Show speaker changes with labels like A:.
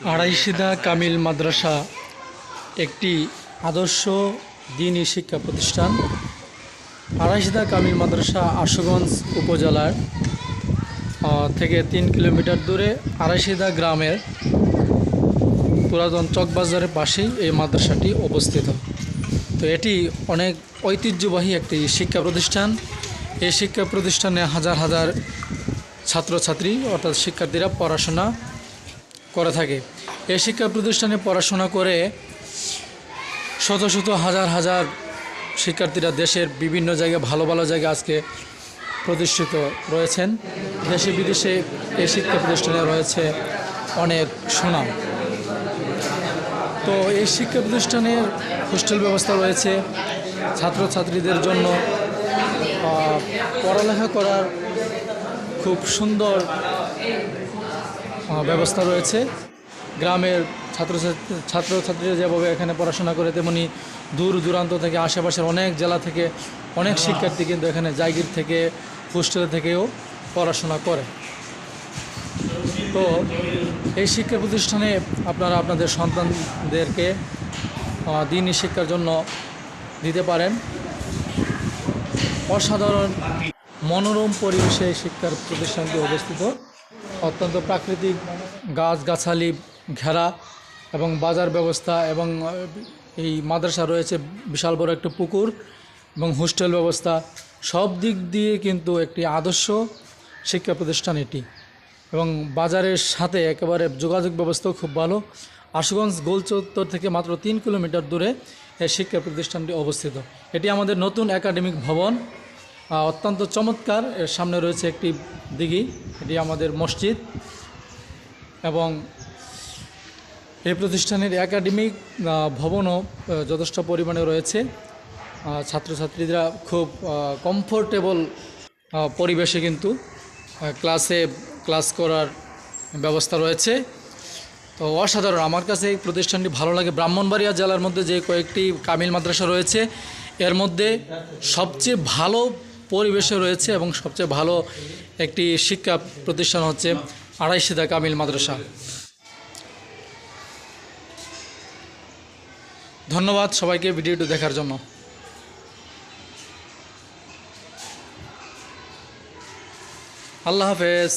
A: আড়াইশিদা কামিল মাদ্রাসা একটি আদর্শ দ্বীনী শিক্ষা প্রতিষ্ঠান। আড়াইশিদা কামিল মাদ্রাসা আশুগঞ্জ উপজেলার থেকে 3 কিলোমিটার দূরে আড়াইশিদা গ্রামের পুরাতন চকবাজারের পাশেই এই মাদ্রাসাটি অবস্থিত। তো এটি অনেক ঐতিহ্যবাহী একটি শিক্ষা প্রতিষ্ঠান। এই শিক্ষা প্রতিষ্ঠানে হাজার হাজার ছাত্রছাত্রী অর্থাৎ শিক্ষার্থীরা পড়াশোনা করে থাকে। এই শিক্ষা প্রতিষ্ঠানে পড়াশোনা করে শত শত হাজার হাজার শিক্ষার্থীরা দেশের বিভিন্ন জায়গায় ভালো ভালো জায়গায় আজকে প্রতিষ্ঠিত রয়েছেন। দেশে বিদেশে এই শিক্ষা প্রতিষ্ঠানে রয়েছে অনেক সুনাম। তো এই শিক্ষা প্রতিষ্ঠানের হোস্টেল ব্যবস্থা রয়েছে, ছাত্রছাত্রীদের জন্য পড়ালেখা করার খুব সুন্দর ব্যবস্থা রয়েছে। গ্রামের ছাত্রছাত্রীরা যেভাবে এখানে পড়াশোনা করে, তেমনি দূর দূরান্ত থেকে আশেপাশের অনেক জেলা থেকে অনেক শিক্ষার্থী কিন্তু এখানে জায়গির থেকে হোস্টেল থেকেও পড়াশোনা করে। তো এই শিক্ষা প্রতিষ্ঠানে আপনারা আপনাদের সন্তানদেরকে দ্বীনী শিক্ষার জন্য দিতে পারেন। অসাধারণ মনোরম পরিবেশে এই শিক্ষার প্রতিষ্ঠানটি অবস্থিত। অত্যন্ত প্রাকৃতিক গাছগাছালি ঘেরা এবং বাজার ব্যবস্থা, এবং এই মাদ্রাসা রয়েছে বিশাল বড় একটা পুকুর এবং হোস্টেল ব্যবস্থা, সব দিক দিয়ে কিন্তু একটি আদর্শ শিক্ষা প্রতিষ্ঠান এটি। এবং বাজারের সাথে একেবারে যোগাযোগ ব্যবস্থাও খুব ভালো। আশুগঞ্জ গোল চত্বর থেকে মাত্র 3 কিলোমিটার দূরে এই শিক্ষা প্রতিষ্ঠানটি অবস্থিত। এটি আমাদের নতুন একাডেমিক ভবন, অত্যন্ত চমৎকার। এর সামনে রয়েছে একটি দিঘি, এটি আমাদের মসজিদ। এবং এই প্রতিষ্ঠানের একাডেমিক ভবনও যথেষ্ট পরিমাণে রয়েছে। ছাত্রছাত্রীরা খুব কমফোর্টেবল পরিবেশে কিন্তু ক্লাস করার ব্যবস্থা রয়েছে। তো অসাধারণ, আমার কাছে এই প্রতিষ্ঠানটি ভালো লাগে। ব্রাহ্মণবাড়িয়া জেলার মধ্যে যে কয়েকটি কামিল মাদ্রাসা রয়েছে, এর মধ্যে সবচেয়ে ভালো পরিবেশে রয়েছে এবং সবচেয়ে ভালো একটি শিক্ষা প্রতিষ্ঠান হচ্ছে আড়াইশিদা কামিল মাদ্রাসা। ধন্যবাদ সবাইকে ভিডিওটি দেখার জন্য। আল্লাহ হাফেজ।